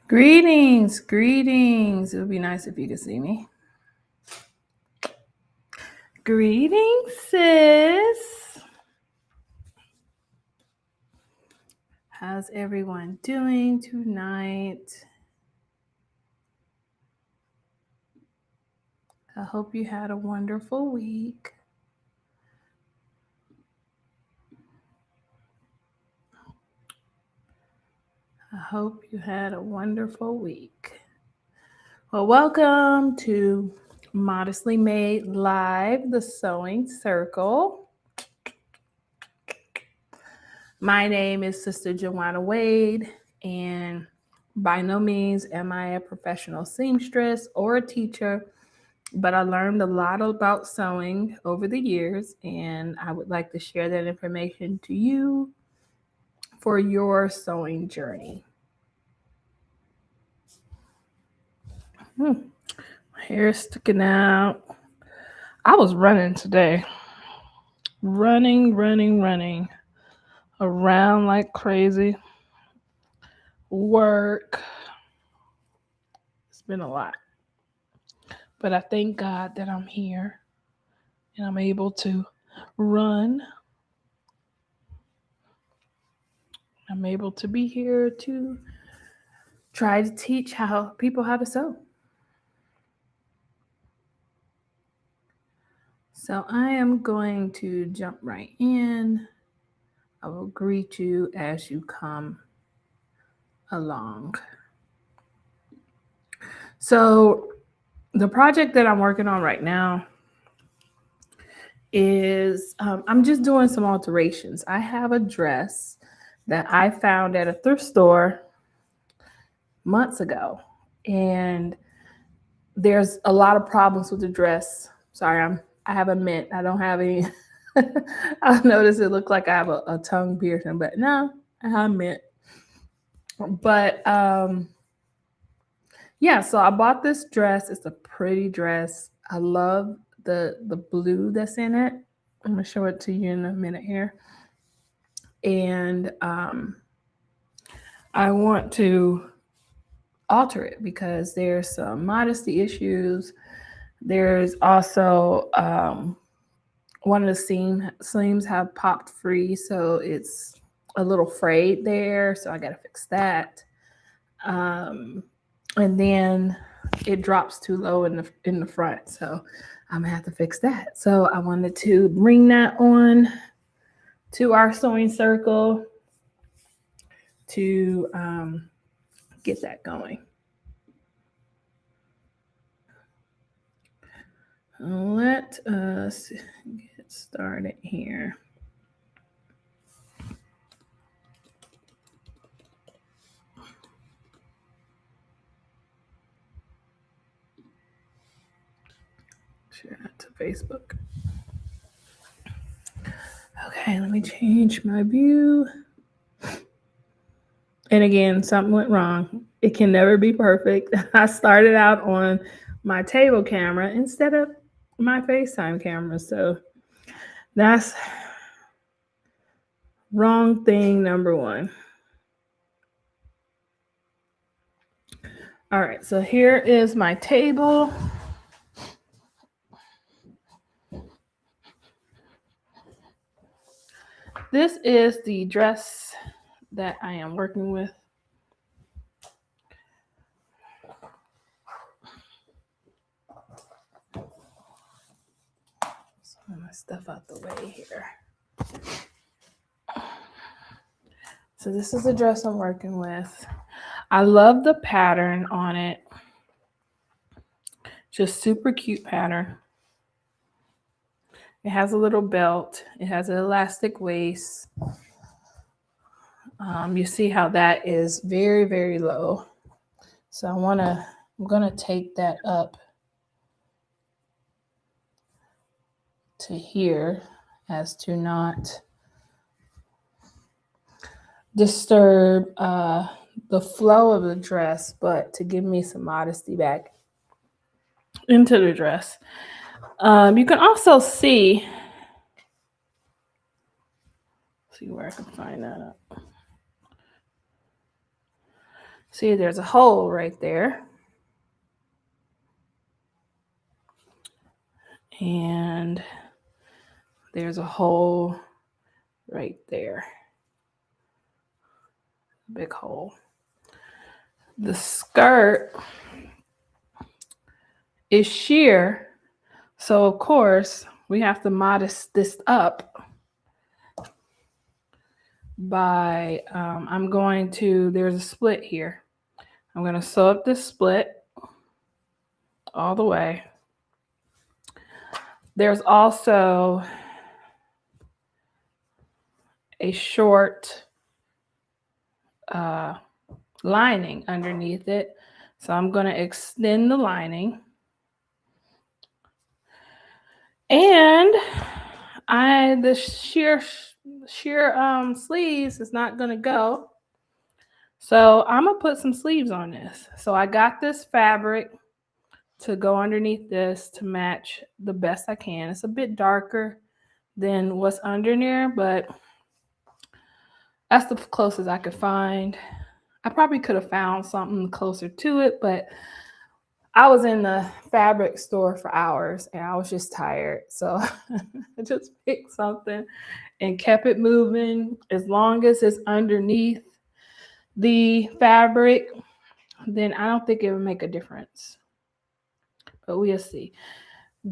Greetings. It would be nice if you could see me. Greetings, sis. How's everyone doing tonight? I hope you had a wonderful week. Well, welcome to Modestly Made Live, the Sewing Circle. My name is Sister Joanna Wade, and by no means am I a professional seamstress or a teacher, but I learned a lot about sewing over the years, and I would like to share that information to you for your sewing journey. My hair is sticking out. I was running today. Running around like crazy. Work. It's been a lot. But I thank God that I'm here and I'm able to run. I'm able to be here to try to teach people how to sew. So I am going to jump right in. I will greet you as you come along. So the project that I'm working on right now is I'm just doing some alterations. I have a dress that I found at a thrift store months ago, and there's a lot of problems with the dress. Sorry, I have a mint. I don't have any. I noticed it looked like I have a tongue piercing, but no, I have a mint. But yeah, so I bought this dress. It's a pretty dress. I love the blue that's in it. I'm gonna show it to you in a minute here. And I want to alter it because there's some modesty issues. There's also one of the seams have popped free, so it's a little frayed there. So I got to fix that. And then it drops too low in the front, so I'm gonna have to fix that. So I wanted to bring that on to our sewing circle to get that going. Let us get started here. Share that to Facebook. Okay, let me change my view. And again, something went wrong. It can never be perfect. I started out on my table camera instead of my FaceTime camera. So that's wrong thing number one. All right, so here is my table. This is the dress that I am working with. Some of my stuff out the way here. So this is the dress I'm working with. I love the pattern on it. Just super cute pattern. It has a little belt. It has an elastic waist. You see how that is very, very low. So I'm gonna take that up to here as to not disturb the flow of the dress, but to give me some modesty back into the dress. You can also see where I can find that. See, there's a hole right there. And there's a hole right there. Big hole. The skirt is sheer. So, of course, we have to modest this up by, there's a split here. I'm going to sew up this split all the way. There's also a short lining underneath it. So I'm going to extend the lining. And the sheer sleeves is not going to go. So I'm going to put some sleeves on this. So I got this fabric to go underneath this to match the best I can. It's a bit darker than what's under there, but that's the closest I could find. I probably could have found something closer to it, but I was in the fabric store for hours and I was just tired. So I just picked something and kept it moving. As long as it's underneath the fabric, then I don't think it would make a difference. But we'll see.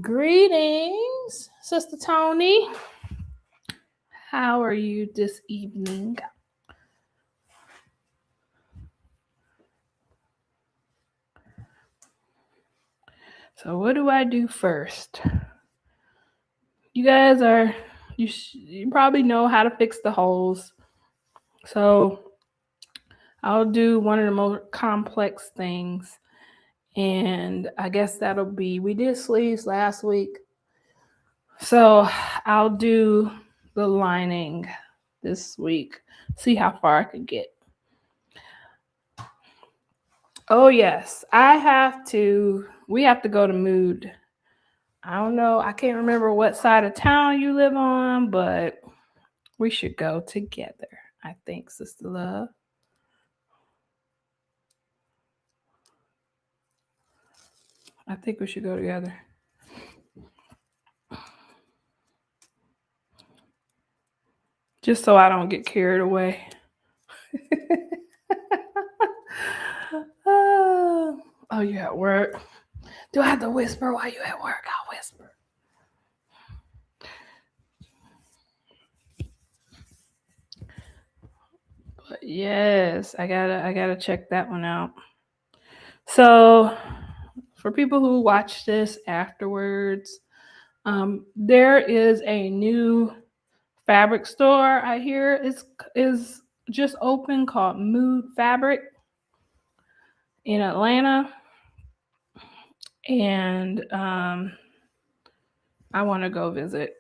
Greetings, Sister Tony. How are you this evening? So what do I do first? You guys you probably know how to fix the holes. So I'll do one of the more complex things. And I guess that'll be, we did sleeves last week. So I'll do the lining this week. See how far I can get. Oh yes, we have to go to Mood. I don't know, I can't remember what side of town you live on, but we should go together, I think, Sister Love. I think we should go together. Just so I don't get carried away. Oh, you at work? Do I have to whisper while you at work? I'll whisper. But yes, I gotta check that one out. So for people who watch this afterwards, there is a new fabric store I hear is just open called Mood Fabric in Atlanta. And I want to go visit.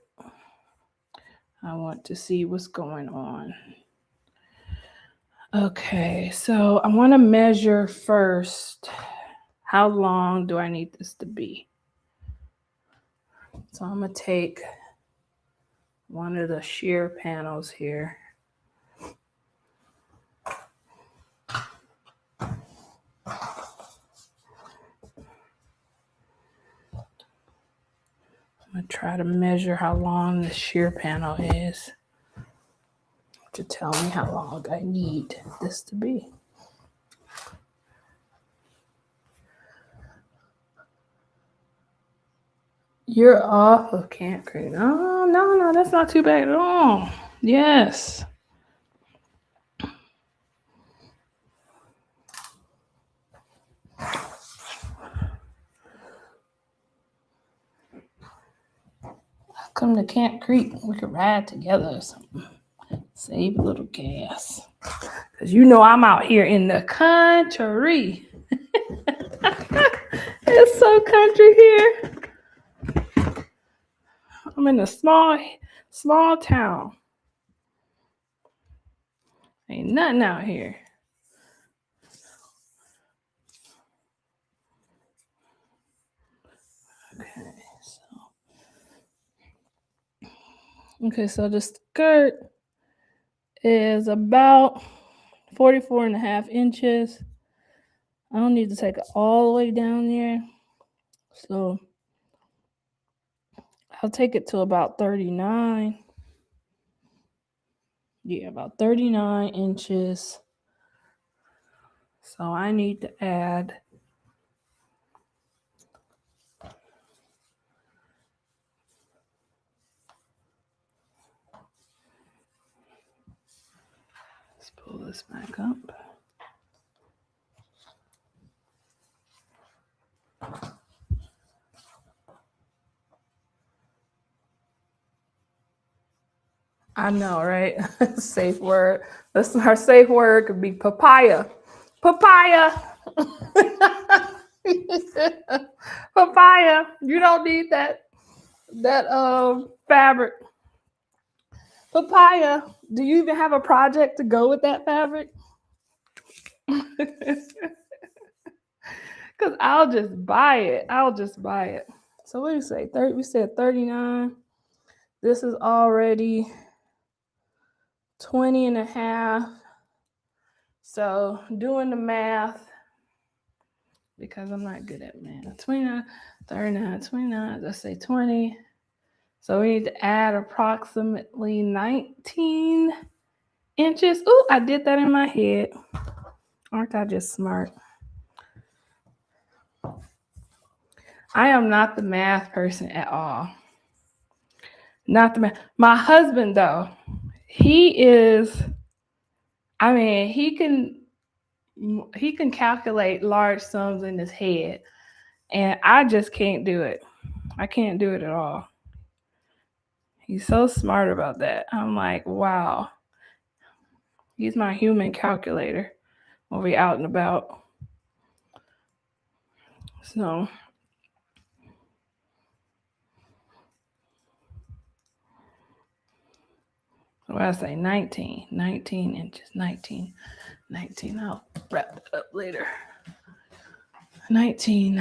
I want to see what's going on. Okay, so I want to measure first. How long do I need this to be? So I'm going to take one of the sheer panels here. I'm going to try to measure how long the sheer panel is to tell me how long I need this to be. You're off of Camp Creek. Oh, no, that's not too bad at all. Yes. Come to Camp Creek. We could ride together or something. Save a little gas. Because you know I'm out here in the country. It's so country here. I'm in a small town. Ain't nothing out here. Okay, so the skirt is about 44 and a half inches. I don't need to take it all the way down there. So I'll take it to about 39. Yeah, about 39 inches. So I need to add let's pull this back up. I know, right? Safe word. Our safe word could be papaya. Papaya. Papaya. You don't need that fabric. Papaya. Do you even have a project to go with that fabric? Because I'll just buy it. So what do you say? We said 39. This is already 20 and a half. So doing the math, because I'm not good at math. 29, 39, 29, let's say 20. So we need to add approximately 19 inches. Oh, I did that in my head. Aren't I just smart? I am not the math person at all. Not the math. My husband, though, he is, I mean, he can calculate large sums in his head, and I just can't do it. I can't do it at all. He's so smart about that. I'm like, wow. He's my human calculator when we out and about. So what I say, 19 inches, 19. I'll wrap it up later. 19.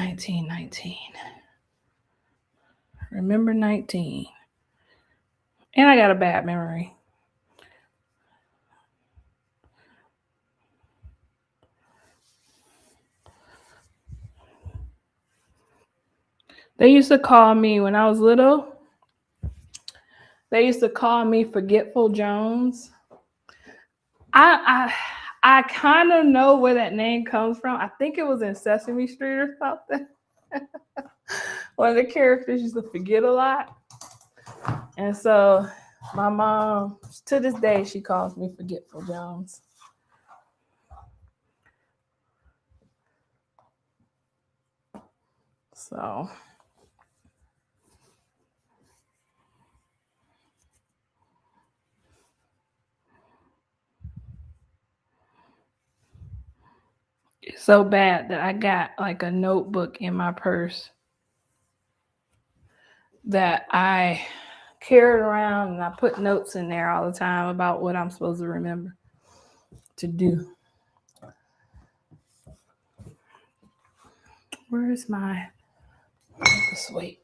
Remember 19. And I got a bad memory. They used to call me when I was little. They used to call me Forgetful Jones. I kind of know where that name comes from. I think it was in Sesame Street or something. One of the characters used to forget a lot. And so my mom, to this day, she calls me Forgetful Jones. So it's so bad that I got like a notebook in my purse that I carried around, and I put notes in there all the time about what I'm supposed to remember to do. Where's my this weight?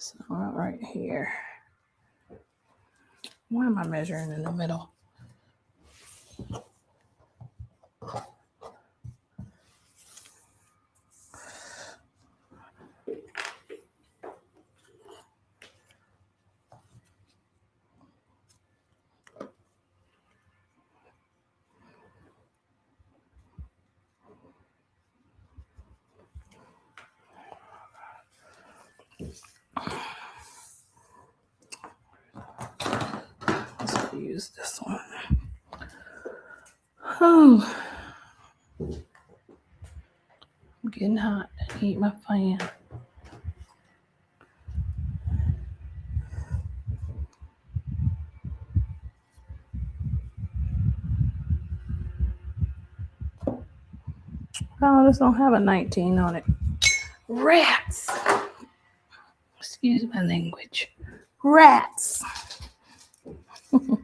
So right here. Why am I measuring in the middle? to use this one. Oh, I'm getting hot. I need my fan. Oh, this don't have a 19 on it. Rats. Excuse my language. Rats. Let's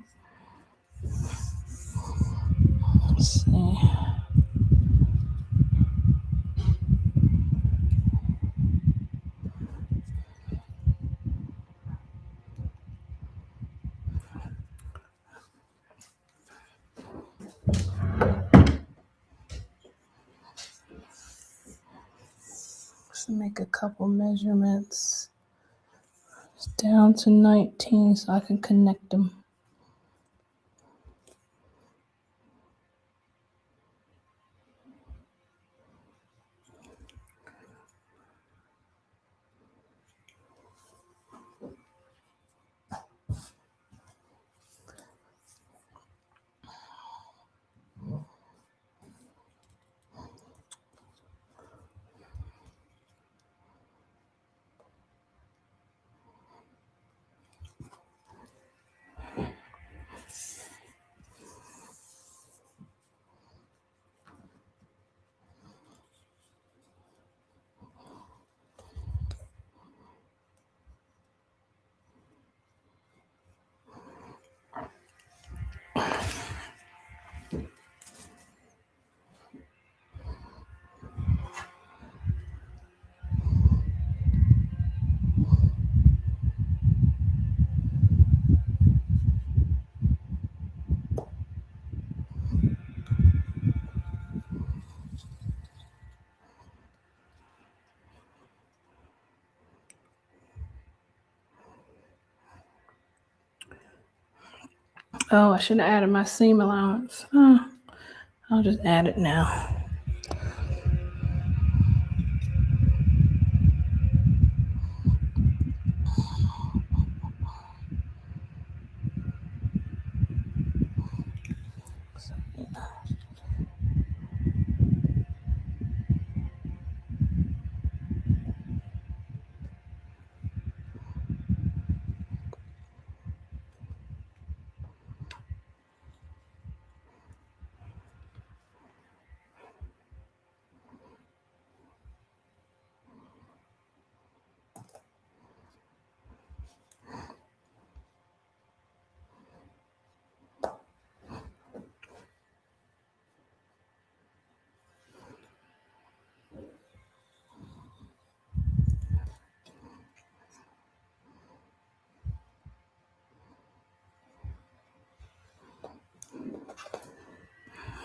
see. Let's make a couple measurements. It's down to 19 so I can connect them. Oh, I should have added my seam allowance. Oh, I'll just add it now.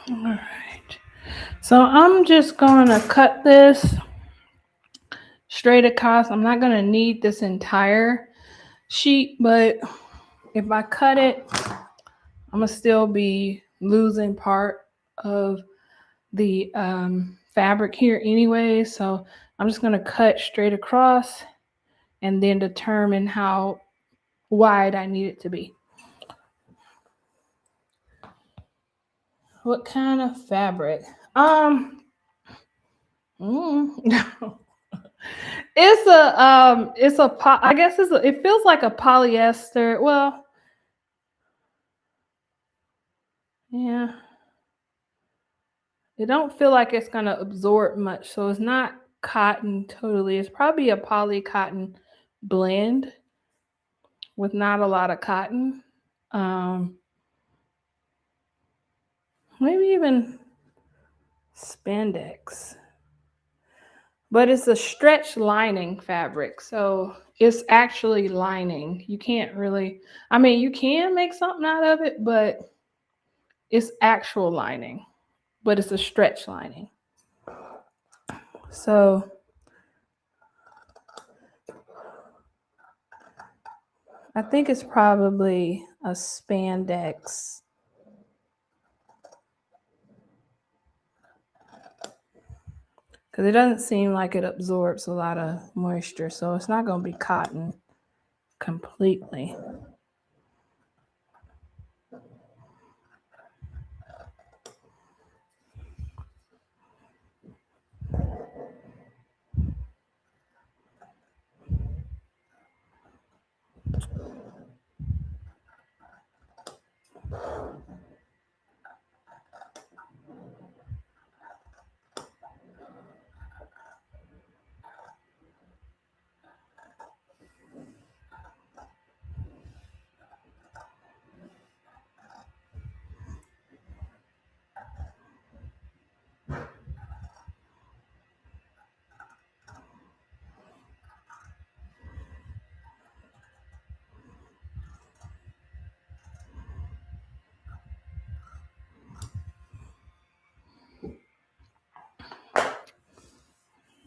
All right. So I'm just going to cut this straight across. I'm not going to need this entire sheet, but if I cut it, I'm going to still be losing part of the fabric here anyway. So I'm just going to cut straight across and then determine how wide I need it to be. What kind of fabric? I guess it feels like a polyester. Well, yeah. It don't feel like it's gonna absorb much, so it's not cotton totally. It's probably a poly cotton blend with not a lot of cotton. Maybe even spandex. But it's a stretch lining fabric, so it's actually lining. You can't really, I mean, you can make something out of it, but it's actual lining, but it's a stretch lining. So I think it's probably a spandex. Because it doesn't seem like it absorbs a lot of moisture, so it's not going to be cotton completely.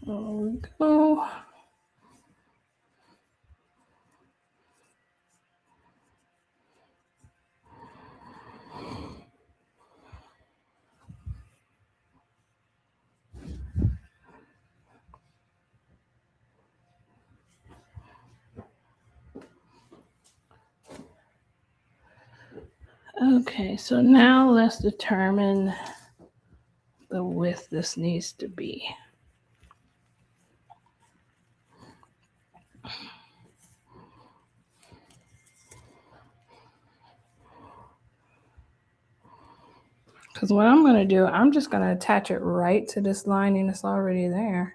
There we go. Okay, so now let's determine the width this needs to be. Because what I'm going to do, I'm just going to attach it right to this lining that's already there.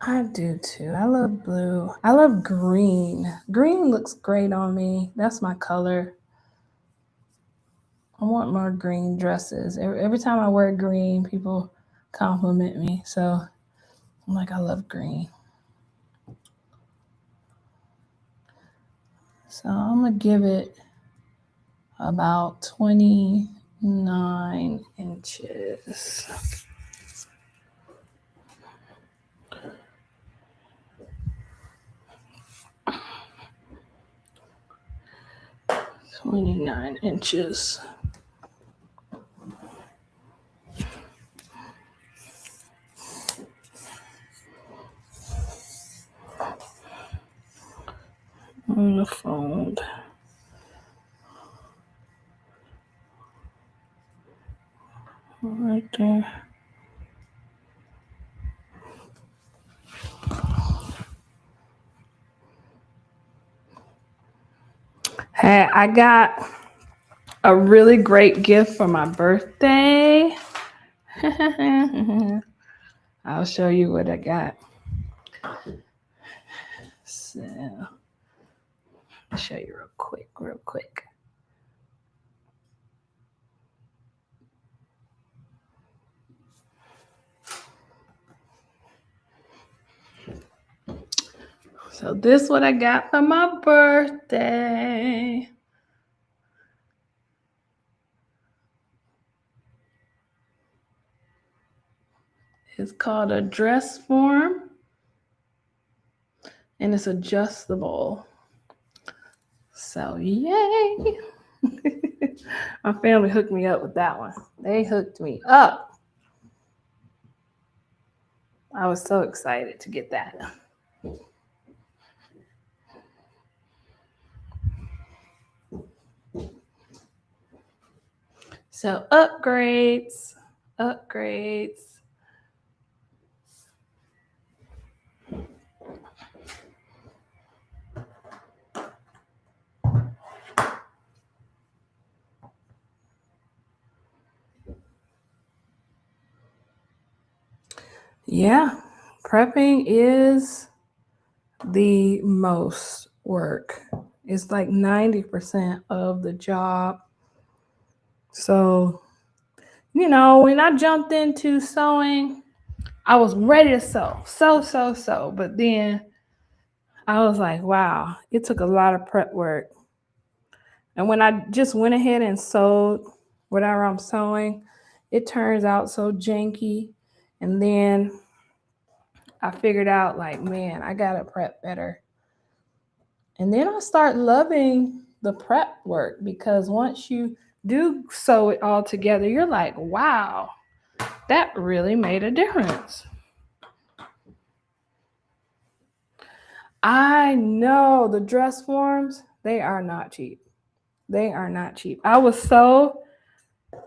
I do too. I love blue. I love green. Green looks great on me. That's my color. I want more green dresses. Every time I wear green, people compliment me. So I'm like, I love green. So I'm going to give it about 29 inches. "29 inches. On the fold. Right there. Hey, I got a really great gift for my birthday. I'll show you what I got. So, I'll show you real quick. So this is what I got for my birthday. It's called a dress form, and it's adjustable. So yay! My family hooked me up with that one. They hooked me up. I was so excited to get that. So upgrades. Yeah, prepping is the most work. It's like 90% of the job. So, when I jumped into sewing, I was ready to sew. But then I was like, wow, it took a lot of prep work. And when I just went ahead and sewed whatever I'm sewing, it turns out so janky. And then I figured out, like, man, I got to prep better. And then I start loving the prep work, because once you do sew it all together, you're like, wow, that really made a difference. I know the dress forms, they are not cheap. They are not cheap. I was so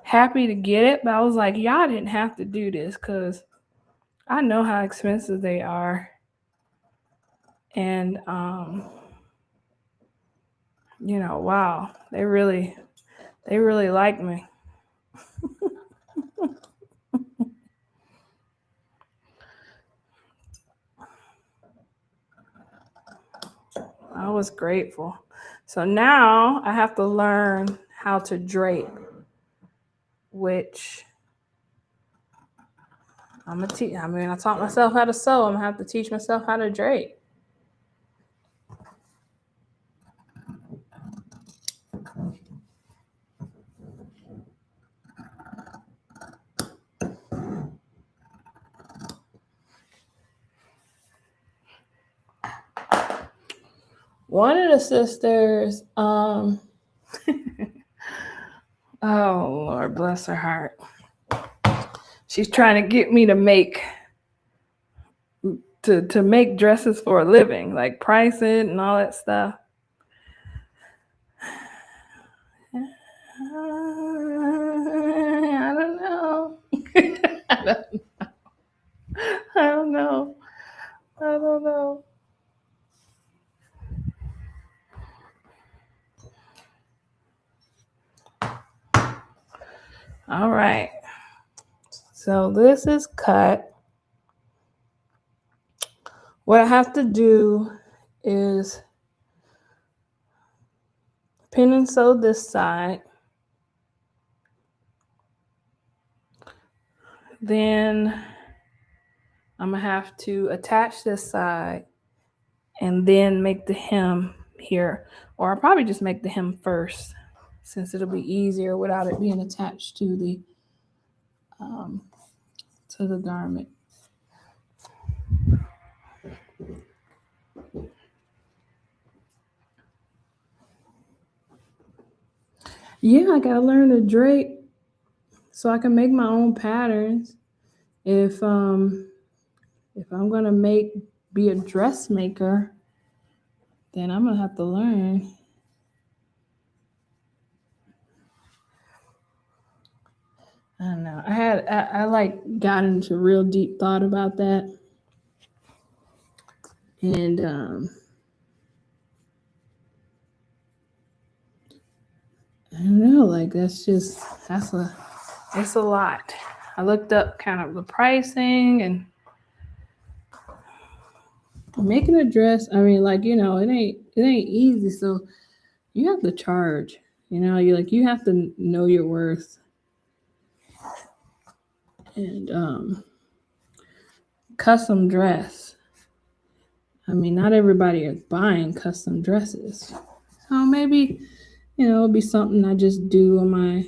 happy to get it, but I was like, y'all didn't have to do this because I know how expensive they are. And wow, they really like me. I was grateful. So now I have to learn how to drape, which I'm gonna teach. I mean, I taught myself how to sew. I'm gonna have to teach myself how to drape. One of the sisters, oh Lord bless her heart. She's trying to get me to make dresses for a living, like price it and all that stuff. I don't know. I don't know. All right. So this is cut. What I have to do is pin and sew this side. Then I'm going to have to attach this side and then make the hem here. Or I'll probably just make the hem first since it'll be easier without it being attached to the garment. Yeah, I gotta learn to drape so I can make my own patterns. If I'm gonna be a dressmaker, then I'm gonna have to learn. I don't know. I like got into real deep thought about that. And I don't know, like it's a lot. I looked up kind of the pricing and making a dress. I mean, like, it ain't easy. So you have to charge, you have to know your worth. And custom dress. I mean, not everybody is buying custom dresses. So maybe, it'll be something I just do on my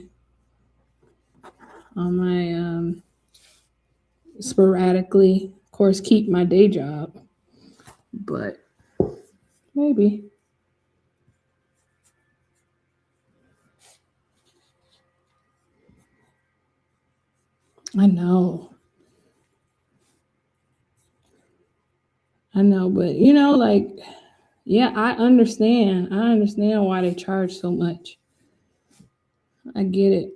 sporadically. Of course, keep my day job. But maybe. I know, but like, yeah, I understand why they charge so much. I get it.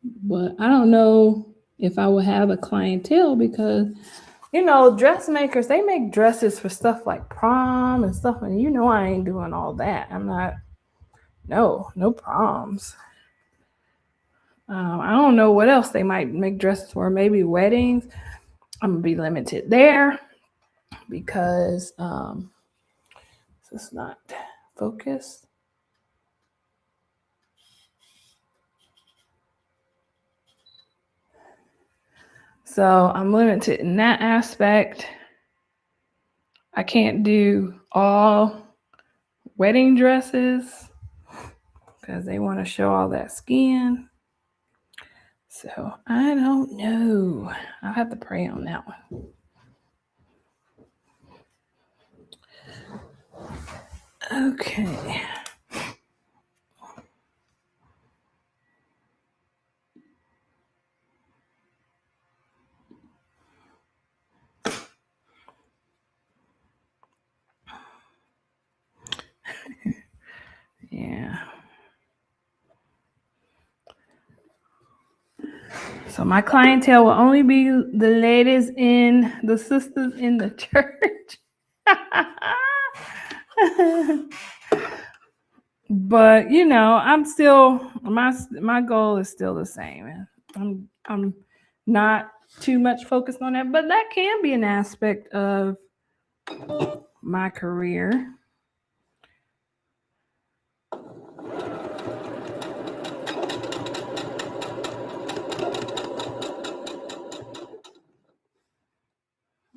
But I don't know if I would have a clientele because, dressmakers, they make dresses for stuff like prom and stuff. And I ain't doing all that. I'm not, no proms. I don't know what else they might make dresses for. Maybe weddings. I'm going to be limited there because it's not focused. So I'm limited in that aspect. I can't do all wedding dresses because they want to show all that skin. So I don't know. I'll have to pray on that one. Okay. So my clientele will only be the ladies in the sisters in the church. But you know, I'm still my goal is still the same. I'm not too much focused on that, but that can be an aspect of my career.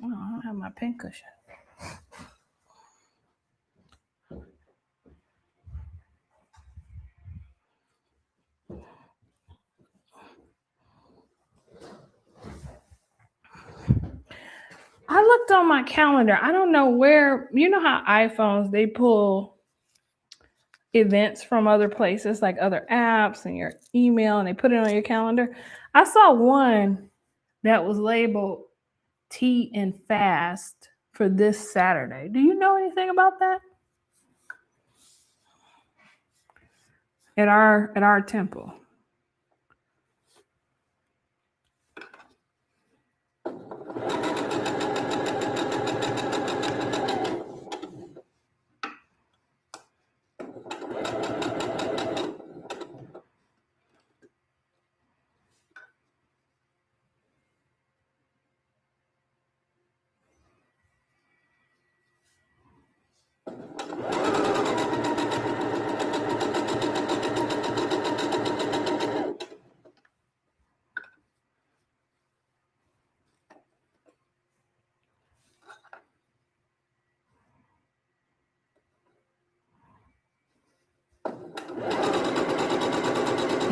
Oh, I don't have my pincushion. I looked on my calendar. I don't know where, you know how iPhones, they pull events from other places, like other apps and your email, and they put it on your calendar. I saw one that was labeled Tea and Fast for this Saturday. Do you know anything about that? At our temple.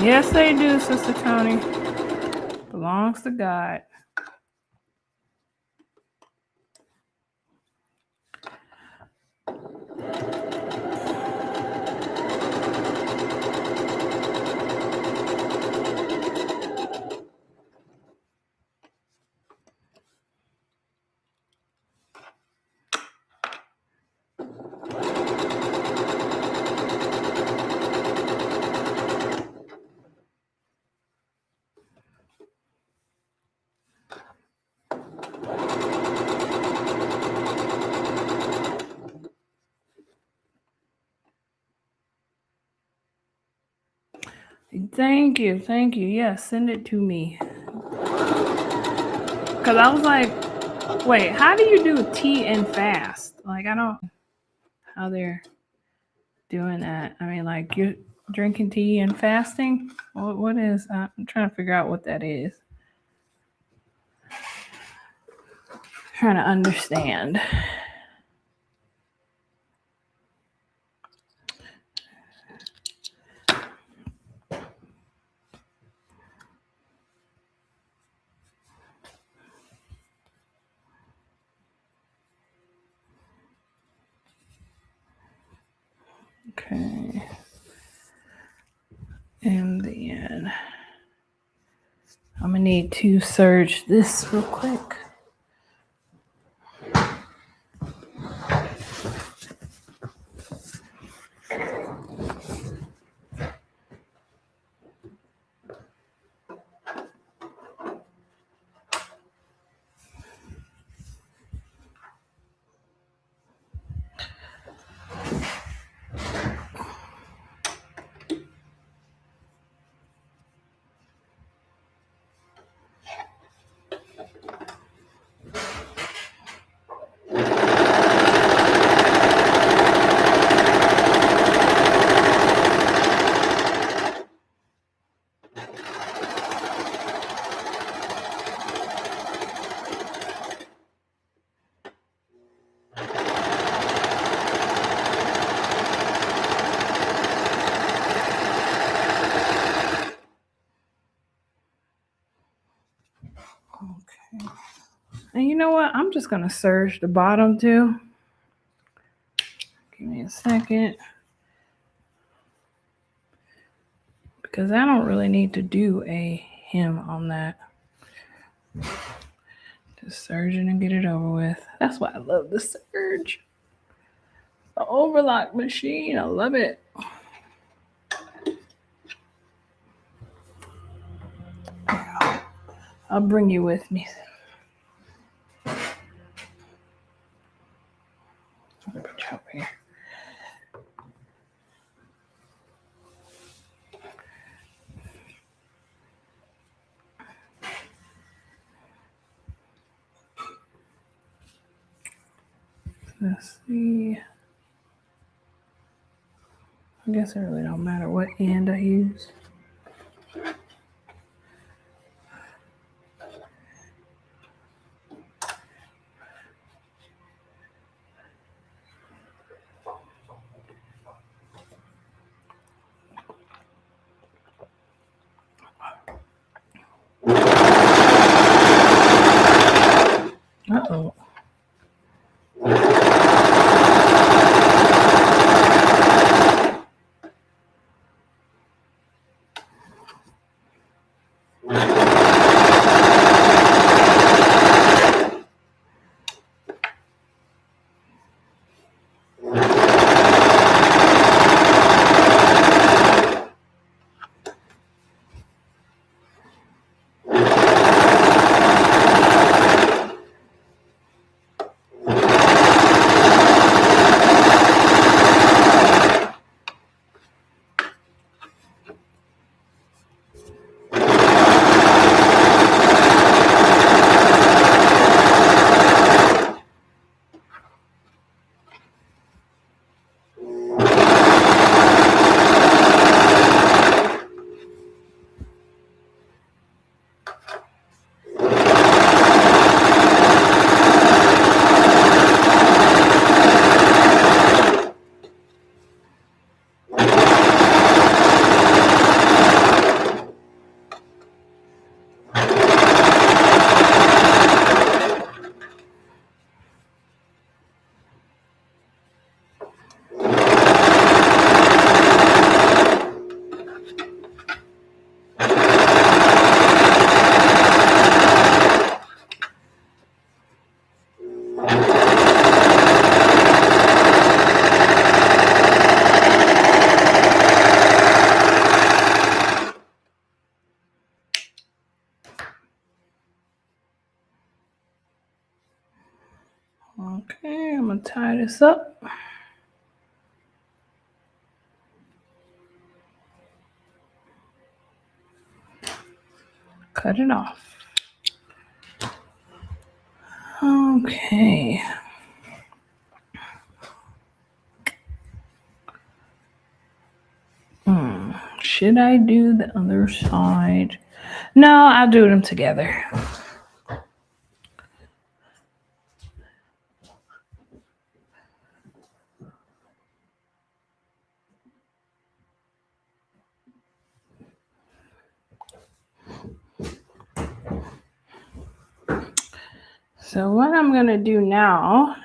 Yes, they do, Sister Tony. Belongs to God. Thank you. Yes, send it to me. Because I was like, wait, how do you do tea and fast? Like, I don't how they're doing that. I mean, like, you're drinking tea and fasting? What is that? I'm trying to figure out what that is. Trying to understand. Okay. And then I'm gonna need to search this real quick. Okay. And you know what? I'm just going to search the bottom too. Give me a second. Because I don't really need to do a hem on that. Just surge it and get it over with. That's why I love the surge. The overlock machine. I love it. I'll bring you with me. I'll put you over here. Let's see. I guess it really don't matter what end I use. Uh-oh. Okay, I'm gonna tie this up. Cut it off. Okay. Should I do the other side? No, I'll do them together. So what I'm going to do now,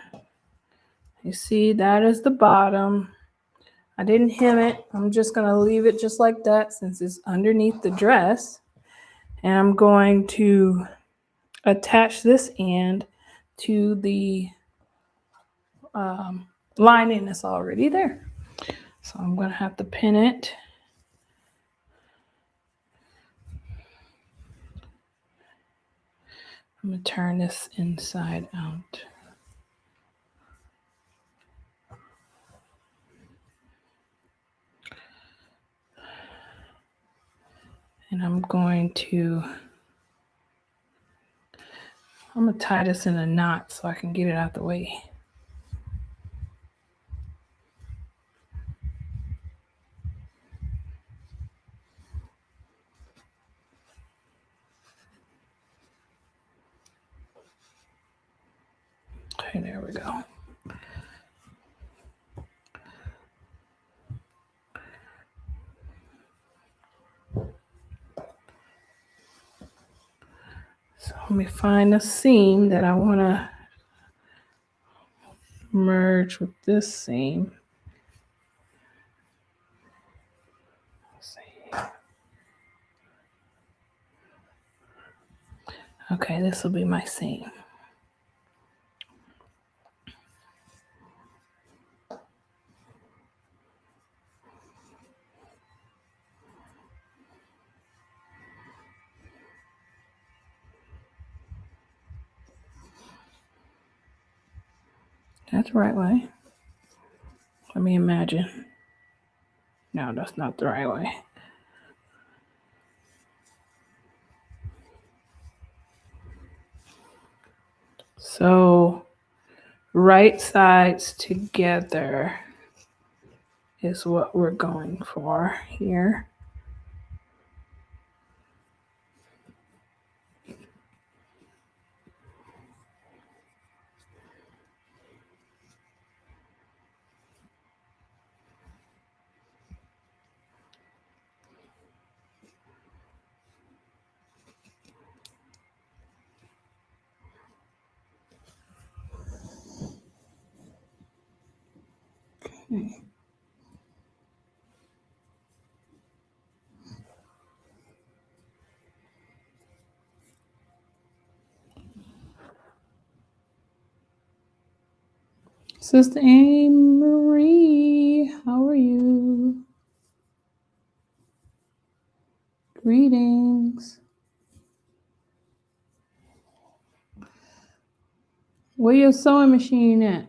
you see that is the bottom. I didn't hem it. I'm just going to leave it just like that since it's underneath the dress. And I'm going to attach this end to the lining that's already there. So I'm going to have to pin it. I'm going to turn this inside out. And I'm going to tie this in a knot so I can get it out the way. Okay, there we go. So let me find a seam that I want to merge with this seam. Let's see. Okay, this will be my seam. That's the right way. Let me imagine. No, that's not the right way. So right sides together is what we're going for here. Okay. Sister Anne Marie, how are you? Greetings. Where your sewing machine at?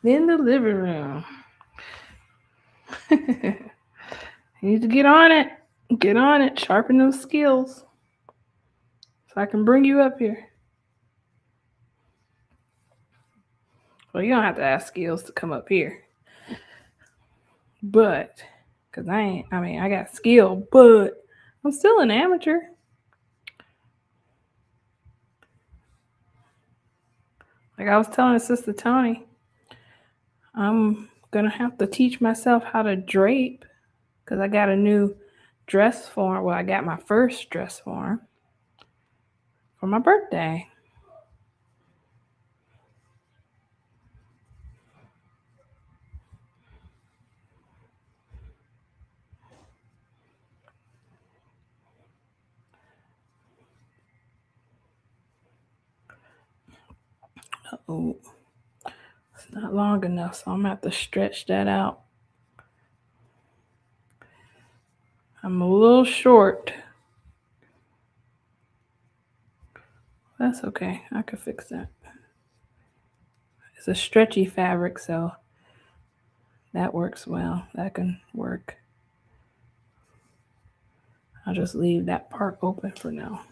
In the living room. You need to get on it. Get on it. Sharpen those skills. So I can bring you up here. Well, you don't have to ask skills to come up here. But, because I got skill, but I'm still an amateur. Like I was telling Sister Tony, I'm going to have to teach myself how to drape because I got a new dress form. Well, I got my first dress form for my birthday. Oh, it's not long enough, so I'm going to have to stretch that out. I'm a little short. That's okay. I could fix that. It's a stretchy fabric, so that works well. That can work. I'll just leave that part open for now.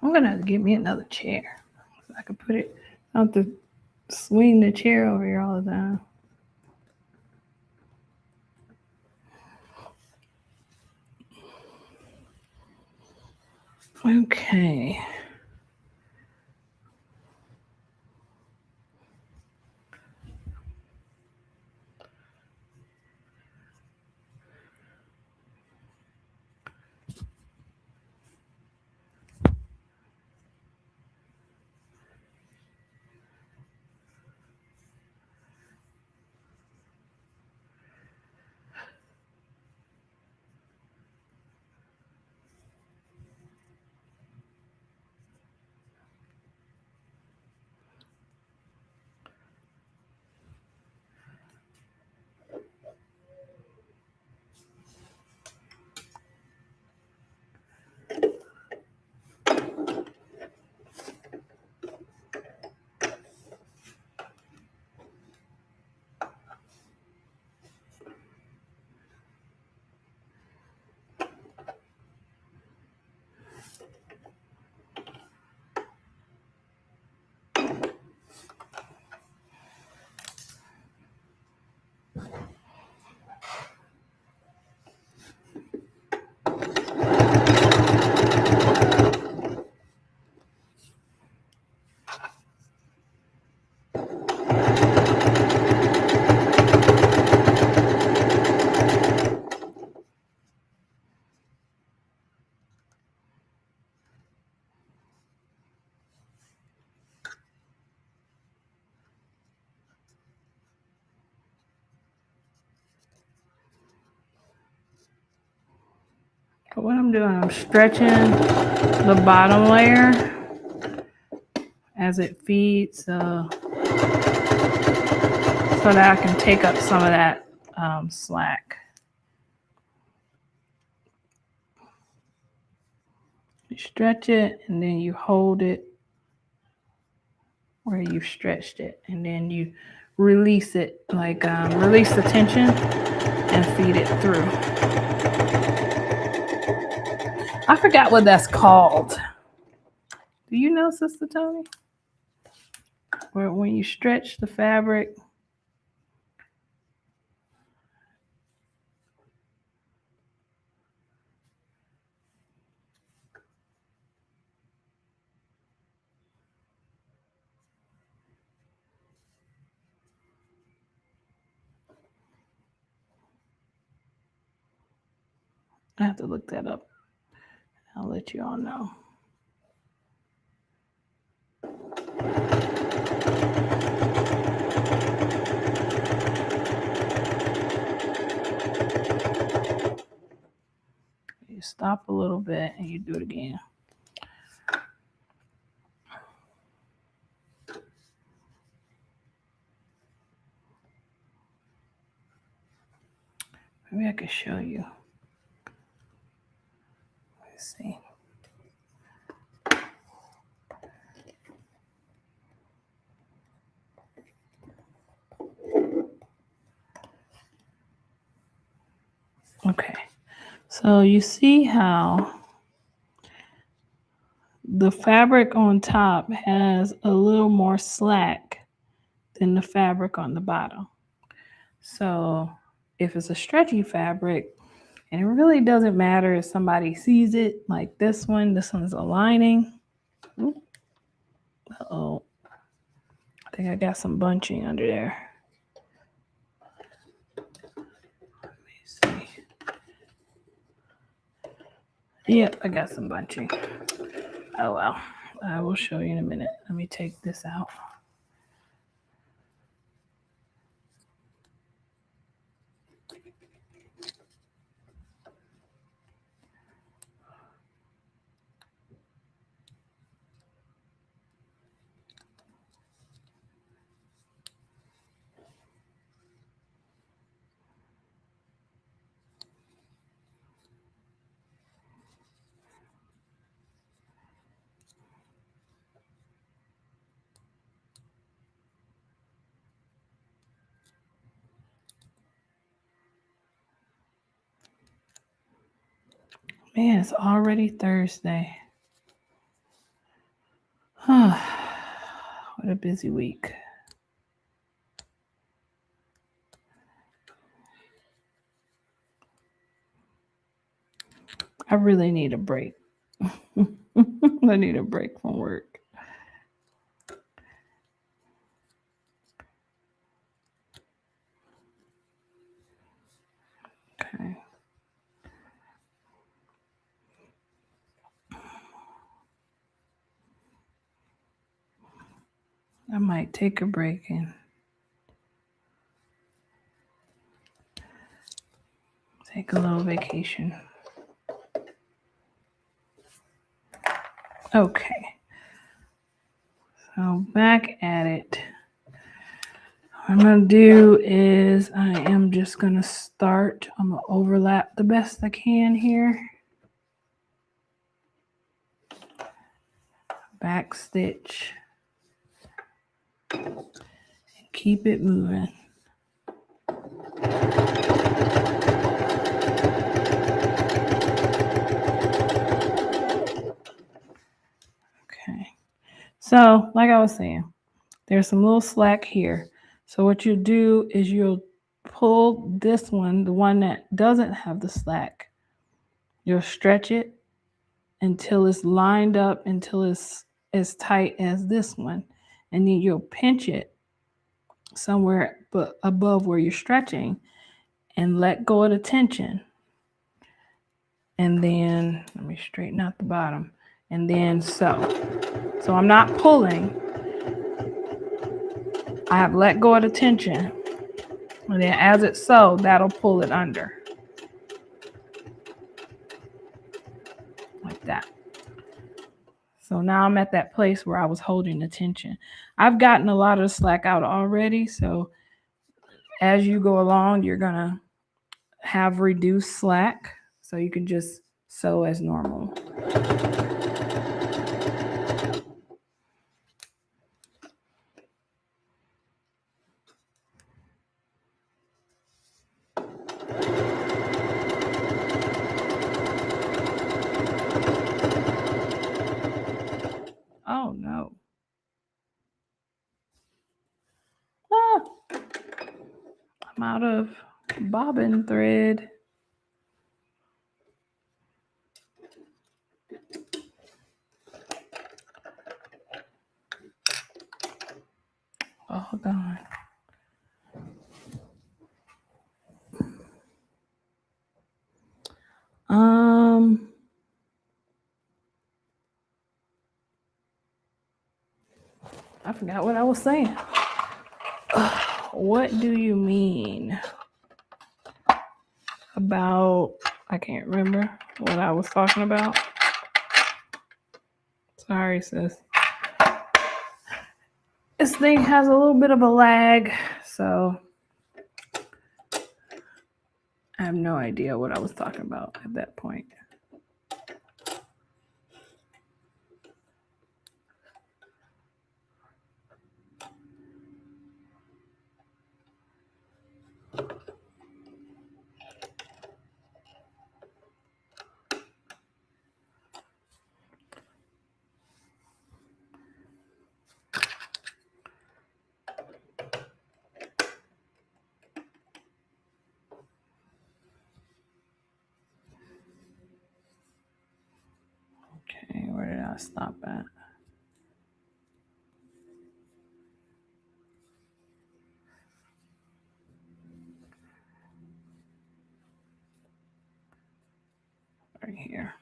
I'm gonna have to get me another chair so I can put it. I don't have to swing the chair over here all the time. Okay. But what I'm doing, I'm stretching the bottom layer as it feeds, so that I can take up some of that slack. You stretch it and then you hold it where you stretched it, and then you release it, like release the tension and feed it through. I forgot what that's called. Do you know, Sister Tony? Where when you stretch the fabric. I have to look that up. I'll let you all know. You stop a little bit and you do it again. Maybe I can show you. Let's see. Okay, so you see how the fabric on top has a little more slack than the fabric on the bottom. So if it's a stretchy fabric, and it really doesn't matter if somebody sees it, like this one's a lining. Uh-oh, I think I got some bunching under there. Let me see. Yep, I got some bunching. Oh well, I will show you in a minute. Let me take this out. Man, it's already Thursday. What a busy week. I really need a break. I need a break from work. Okay. I might take a break and take a little vacation. Okay. So back at it. What I'm going to do is I am just going to start. I'm going to overlap the best I can here. Back stitch. And keep it moving. Okay. So, like I was saying, there's some little slack here. So what you do is you'll pull this one, the one that doesn't have the slack. You'll stretch it until it's lined up, until it's as tight as this one. And then you'll pinch it somewhere but above where you're stretching and let go of the tension. And then, let me straighten out the bottom. And then sew. So I'm not pulling. I have let go of the tension. And then as it's sewed, that'll pull it under. So now I'm at that place where I was holding the tension. I've gotten a lot of slack out already. So as you go along, you're going to have reduced slack. So you can just sew as normal. Oh no. Ah, I'm out of bobbin thread. Oh, hold on. I forgot what I was saying. What do you mean about, I can't remember what I was talking about. Sorry, sis. This thing has a little bit of a lag, so I have no idea what I was talking about at that point. Okay, where did I stop at? Right here.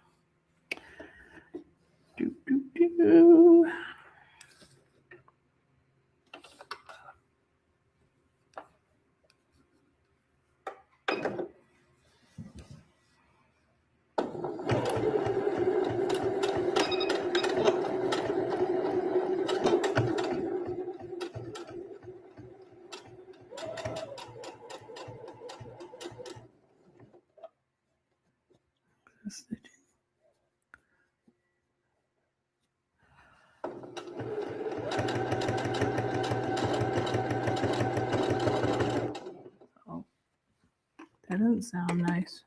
Oh, that doesn't sound nice.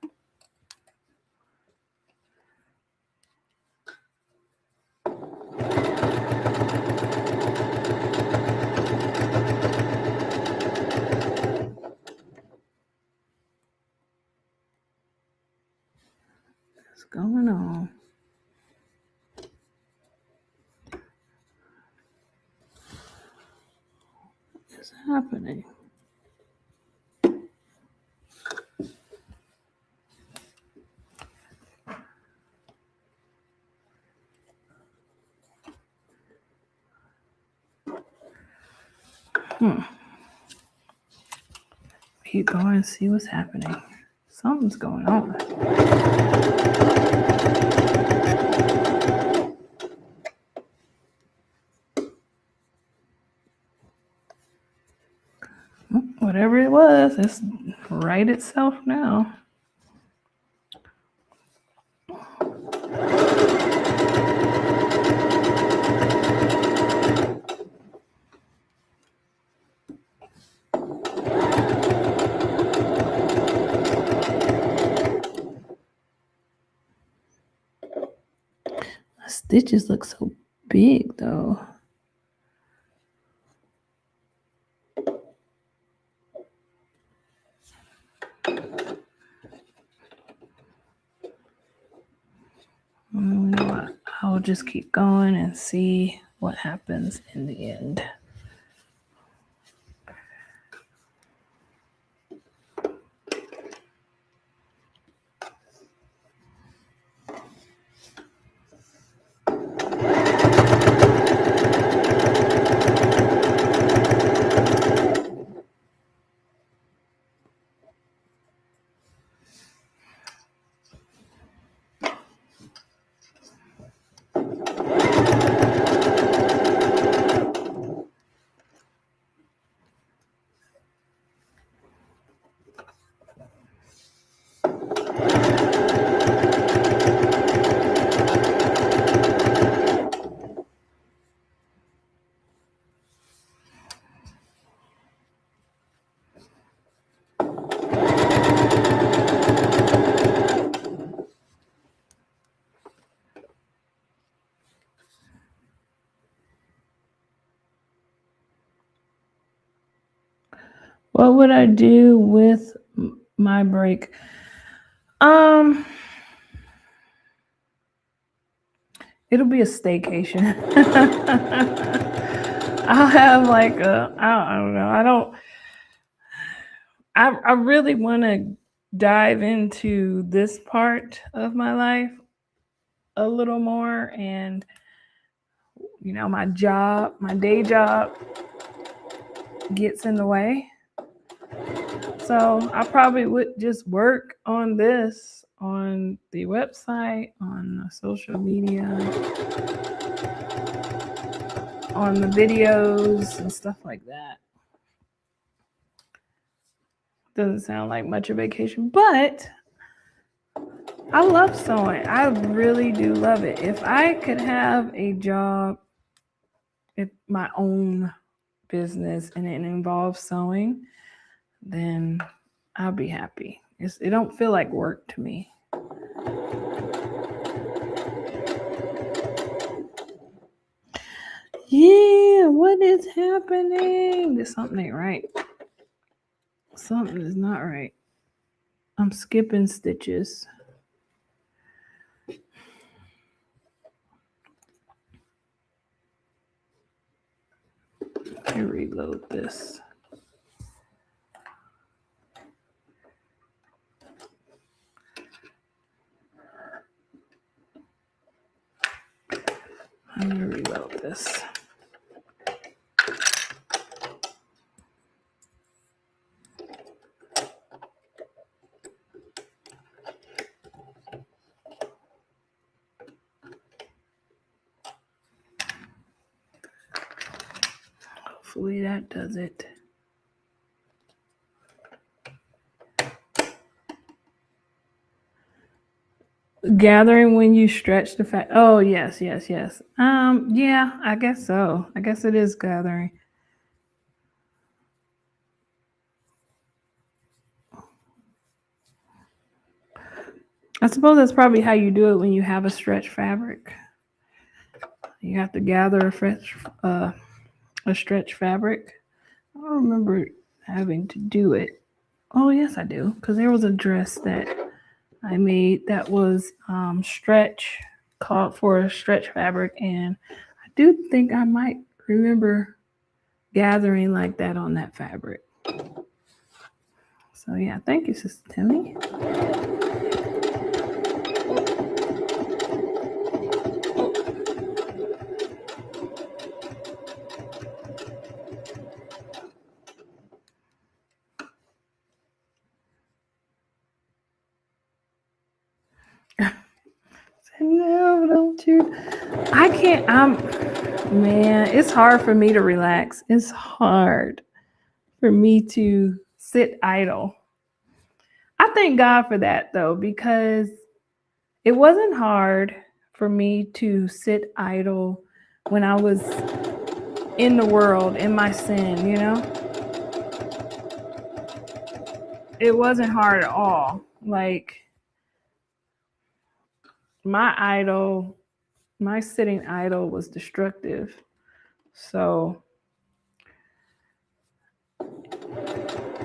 What's going on? What is happening? Keep going and see what's happening. Something's going on. Whatever it was, it's right itself now. The stitches look so big though. You know what? I'll just keep going and see what happens in the end. What would I do with my break? It'll be a staycation. I'll have like I don't know. I really want to dive into this part of my life a little more, and my day job gets in the way. So I probably would just work on this on the website, on social media, on the videos and stuff like that. Doesn't sound like much of a vacation, but I love sewing. I really do love it. If I could have a job, my own business, and it involves sewing, then I'll be happy. It don't feel like work to me. Yeah, what is happening? There's something ain't right. Something is not right. I'm skipping stitches. Let me reload this. I'm gonna reload this. Hopefully that does it. Gathering when you stretch the fat. Oh, yes. Yeah, I guess so. I guess it is gathering. I suppose that's probably how you do it when you have a stretch fabric. You have to gather a stretch fabric. I don't remember having to do it. Oh, yes, I do. Because there was a dress that I made that was stretch, called for a stretch fabric. And I do think I might remember gathering like that on that fabric. So, yeah, thank you, Sister Timmy. No, don't you? I can't. Man, it's hard for me to relax. It's hard for me to sit idle. I thank God for that though, because it wasn't hard for me to sit idle when I was in the world, in my sin, It wasn't hard at all. Like my sitting idle was destructive. So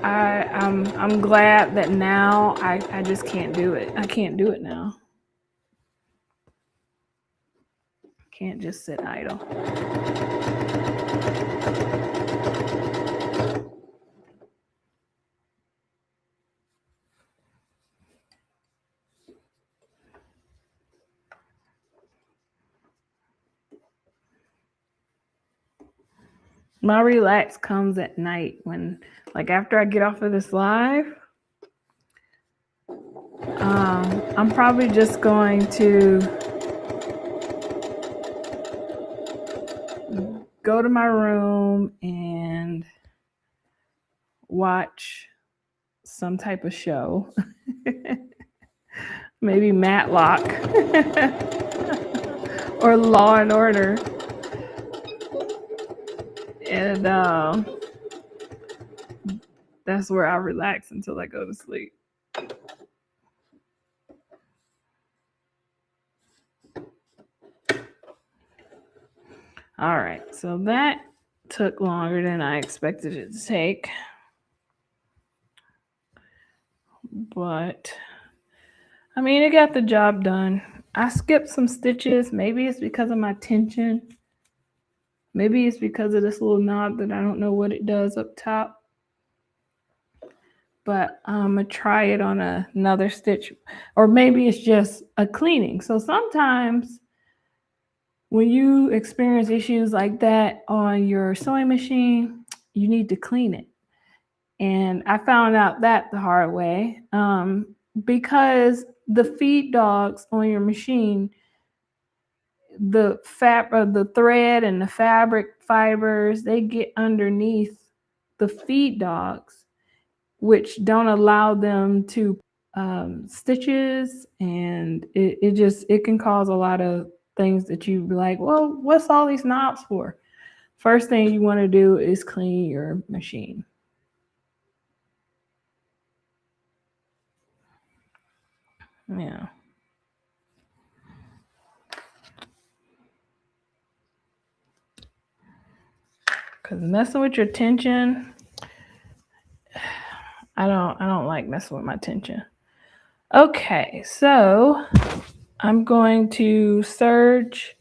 I'm glad that now I just can't do it. I can't do it now. Can't just sit idle. My relax comes at night when, like, after I get off of this live, I'm probably just going to go to my room and watch some type of show. Maybe Matlock or Law and Order. And that's where I relax until I go to sleep. All right, so that took longer than I expected it to take. But I mean, it got the job done. I skipped some stitches. Maybe it's because of my tension. Maybe it's because of this little knob that I don't know what it does up top. But I'm going to try it on another stitch. Or maybe it's just a cleaning. So sometimes when you experience issues like that on your sewing machine, you need to clean it. And I found out that the hard way, because the feed dogs on your machine, the thread and the fabric fibers, they get underneath the feed dogs, which don't allow them to stitches, and it can cause a lot of things that you be like, well, what's all these knobs for? First thing you want to do is clean your machine. Yeah. Because messing with your tension, I don't like messing with my tension. Okay, so I'm going to serge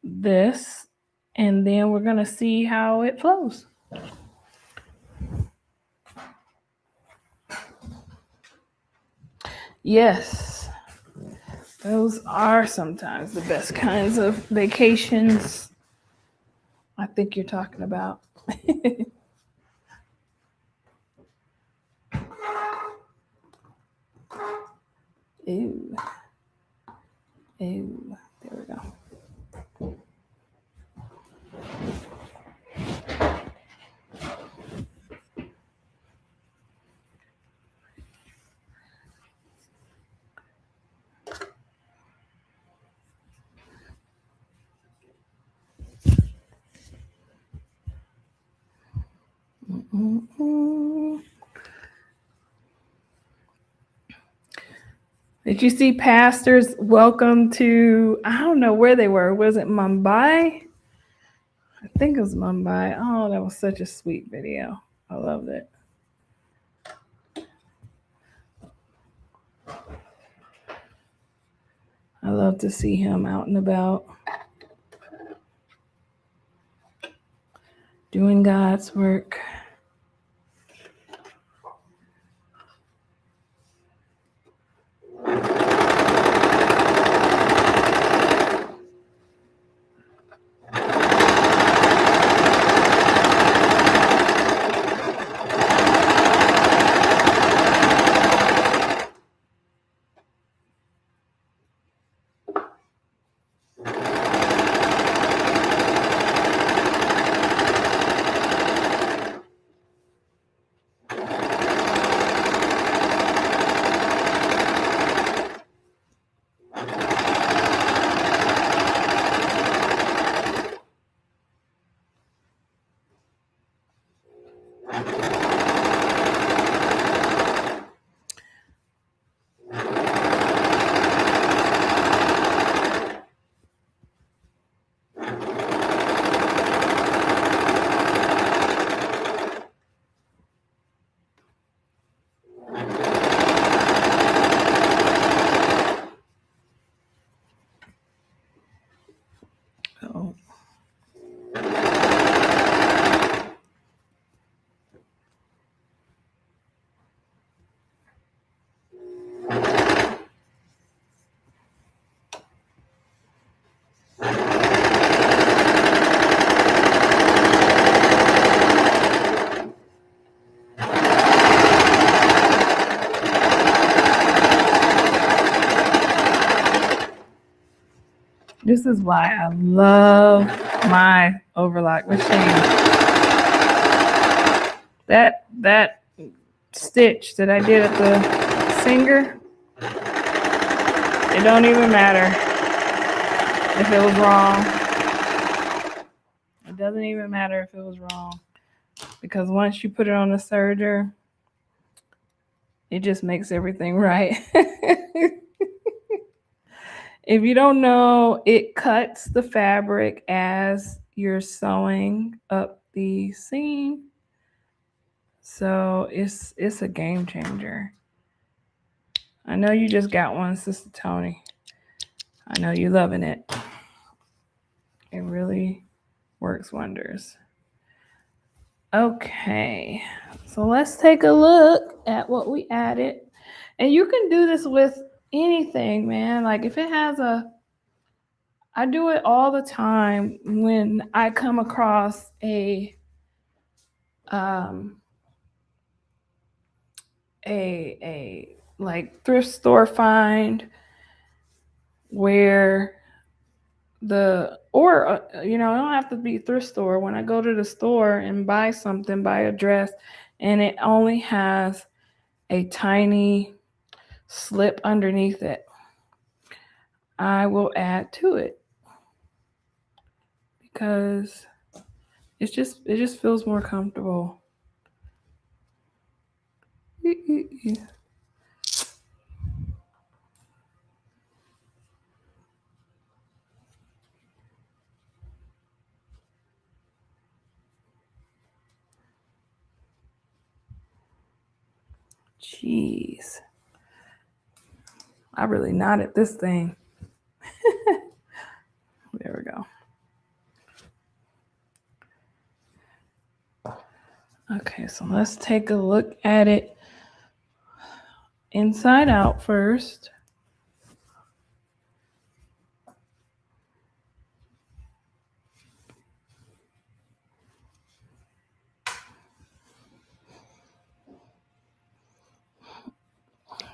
this, and then we're going to see how it flows. Yes, those are sometimes the best kinds of vacations I think you're talking about. Ew. Ew. There we go. Mm-mm. Did you see pastors welcome to, I don't know where they were. Was it Mumbai? I think it was Mumbai. Oh, that was such a sweet video. I loved it. I love to see him out and about doing God's work. Oh. This is why I love my overlock machine. That stitch that I did at the singer, it don't even matter if it was wrong. It doesn't even matter if it was wrong, because once you put it on the serger, it just makes everything right. If you don't know, it cuts the fabric as you're sewing up the seam. So it's a game changer. I know you just got one, Sister Tony. I know you're loving it. It really works wonders. Okay, so let's take a look at what we added. And you can do this with anything, man. Like if it has I do it all the time when I come across a like thrift store find where I don't have to be thrift store. When I go to the store and buy something, buy a dress, and it only has a tiny slip underneath it, I will add to it because it just feels more comfortable. Jeez. I really knotted this thing. There we go. Okay, so let's take a look at it inside out first.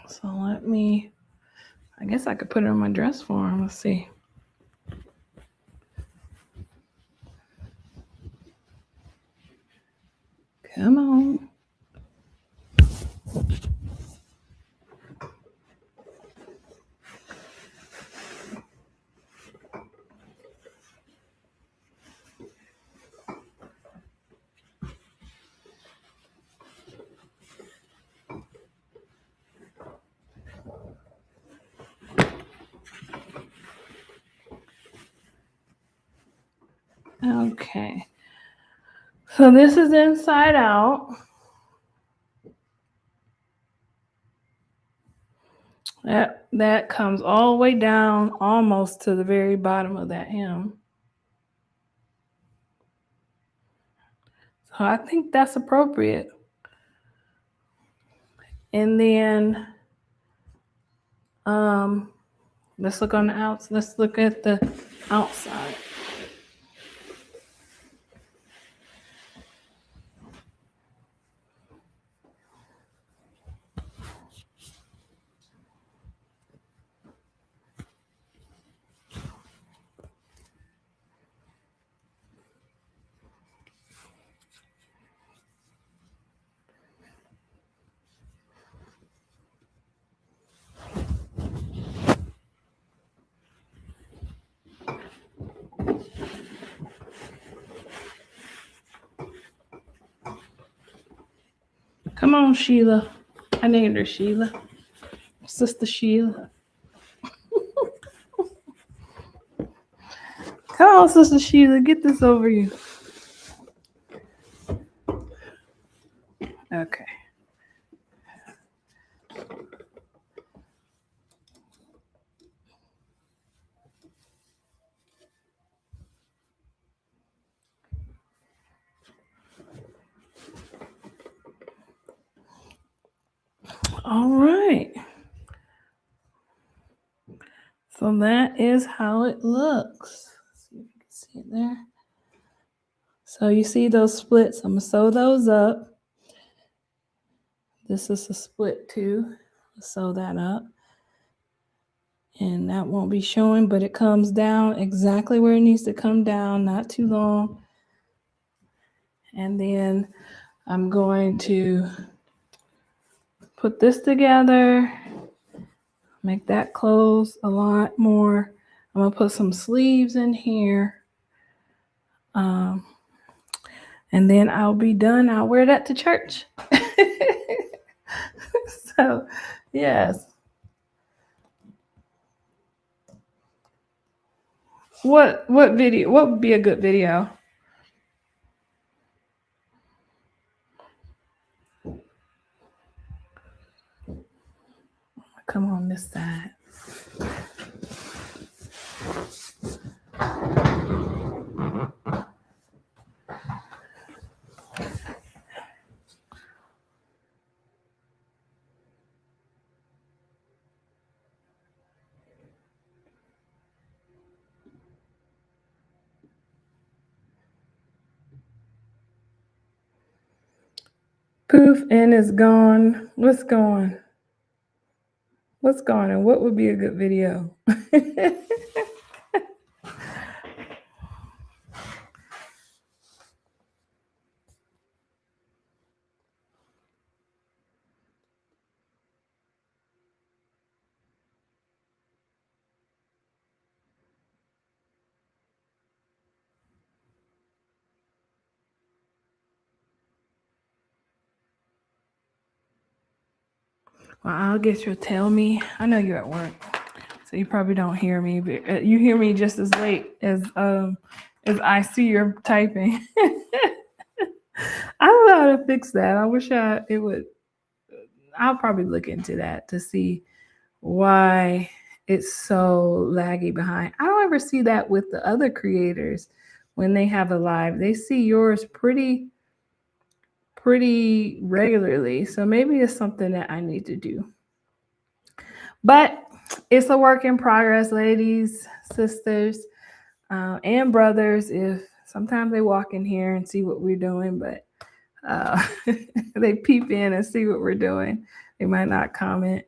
So I guess I could put it on my dress form. Let's see. Come on. Okay. So this is inside out. That comes all the way down almost to the very bottom of that hem. So I think that's appropriate. And then let's look at the outside. Come on, Sheila. I named her Sheila. Sister Sheila. Come on, Sister Sheila. Get this over you. Okay. All right. So that is how it looks. Let's see if you can see it there. So you see those splits. I'm going to sew those up. This is a split too. Sew that up. And that won't be showing, but it comes down exactly where it needs to come down, not too long. And then I'm going to put this together, make that close a lot more. I'm going to put some sleeves in here. And then I'll be done. I'll wear that to church. So, yes. What video? What would be a good video? Oh my come on this side. Poof, and it's gone. What's gone? What's gone? And what would be a good video? Well, I guess you'll tell me. I know you're at work, so you probably don't hear me, but you hear me just as late as I see you're typing. I don't know how to fix that. I wish it would. I'll probably look into that to see why it's so laggy behind. I don't ever see that with the other creators when they have a live. They see yours pretty regularly. So maybe it's something that I need to do. But it's a work in progress, ladies, sisters, and brothers. If sometimes they walk in here and see what we're doing, but they peep in and see what we're doing. They might not comment.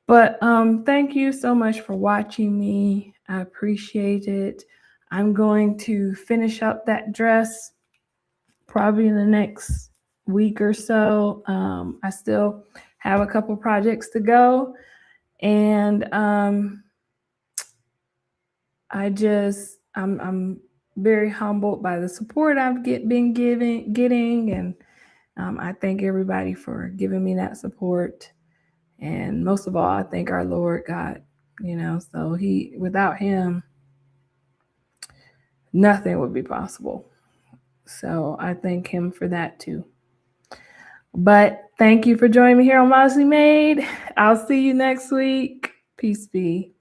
But thank you so much for watching me. I appreciate it. I'm going to finish up that dress probably in the next week or so. I still have a couple projects to go. And I'm very humbled by the support I've been getting. And I thank everybody for giving me that support. And most of all, I thank our Lord God, so without him, nothing would be possible. So I thank him for that too. But thank you for joining me here on Modestly Made. I'll see you next week. Peace be.